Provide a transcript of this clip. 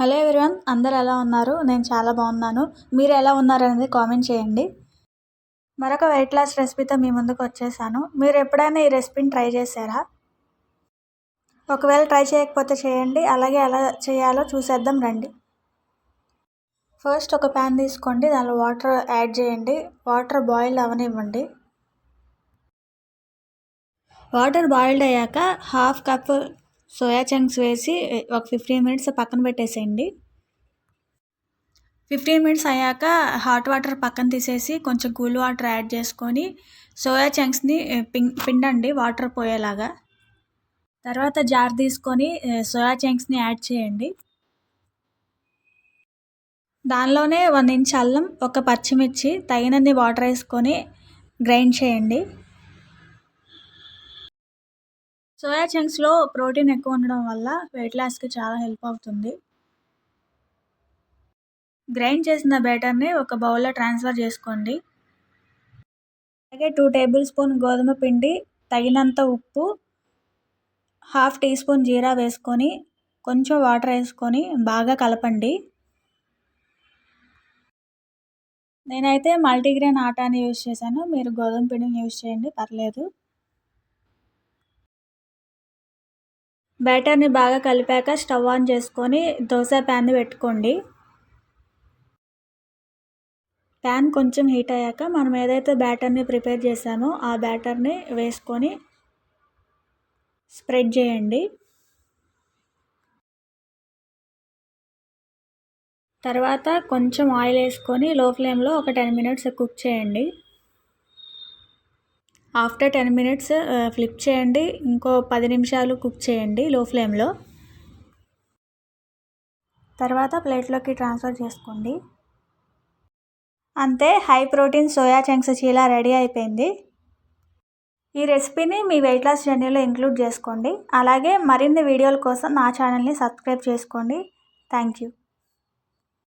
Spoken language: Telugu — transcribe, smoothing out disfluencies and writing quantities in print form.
హలో ఎవ్రీవన్, అందరు ఎలా ఉన్నారు? నేను చాలా బాగున్నాను. మీరు ఎలా ఉన్నారు అనేది కామెంట్ చేయండి. మరొక వెయిట్ లాస్ రెసిపీతో మీ ముందుకు వచ్చేసాను. మీరు ఎప్పుడైనా ఈ రెసిపీని ట్రై చేశారా? ఒకవేళ ట్రై చేయకపోతే చేయండి. అలాగే ఎలా చేయాలో చూసేద్దాం రండి. ఫస్ట్ ఒక ప్యాన్ తీసుకోండి, దానిలో వాటర్ యాడ్ చేయండి. వాటర్ బాయిల్ అవనివ్వండి. వాటర్ బాయిల్డ్ అయ్యాక హాఫ్ కప్ సోయా చంక్స్ వేసి ఒక 15 మినిట్స్ పక్కన పెట్టేసేయండి. 15 మినిట్స్ అయ్యాక హాట్ వాటర్ పక్కన తీసేసి కొంచెం కూల్ వాటర్ యాడ్ చేసుకొని సోయా చంక్స్ని పిండండి వాటర్ పోయేలాగా. తర్వాత జార్ తీసుకొని సోయా చంక్స్ని యాడ్ చేయండి. దానిలోనే 1 ఇంచ్ అల్లం, ఒక పచ్చిమిర్చి, తగినన్ని వాటర్ వేసుకొని గ్రైండ్ చేయండి. సోయా చంక్స్లో ప్రోటీన్ ఎక్కువ ఉండడం వల్ల వెయిట్ లాస్కి చాలా హెల్ప్ అవుతుంది. గ్రైండ్ చేసిన బ్యాటర్ని ఒక బౌల్లో ట్రాన్స్ఫర్ చేసుకోండి. అలాగే 2 టేబుల్ స్పూన్ గోధుమ పిండి, తగినంత ఉప్పు, హాఫ్ టీ స్పూన్ జీరా వేసుకొని కొంచెం వాటర్ వేసుకొని బాగా కలపండి. నేనైతే మల్టీగ్రెయిన్ ఆటాని యూజ్ చేశాను, మీరు గోధుమ పిండిని యూజ్ చేయండి, పర్లేదు. బ్యాటర్ని బాగా కలిపాక స్టవ్ ఆన్ చేసుకొని దోశ ప్యాన్ని పెట్టుకోండి. ప్యాన్ కొంచెం హీట్ అయ్యాక మనం ఏదైతే బ్యాటర్ని ప్రిపేర్ చేసామో ఆ బ్యాటర్ని వేసుకొని స్ప్రెడ్ చేయండి. తర్వాత కొంచెం ఆయిల్ వేసుకొని లో ఫ్లేమ్లో ఒక 10 మినిట్స్ కుక్ చేయండి. ఆఫ్టర్ 10 మినిట్స్ ఫ్లిప్ చేయండి. ఇంకో 10 నిమిషాలు కుక్ చేయండి లో ఫ్లేమ్లో. తర్వాత ప్లేట్లోకి ట్రాన్స్ఫర్ చేసుకోండి. అంతే, high protein soya chunks chilla ready అయిపోయింది. ఈ రెసిపీని మీ వెయిట్ లాస్ జర్నీలో ఇంక్లూడ్ చేసుకోండి. అలాగే మరిన్ని వీడియోల కోసం నా ఛానల్ని సబ్స్క్రైబ్ చేసుకోండి. Thank you.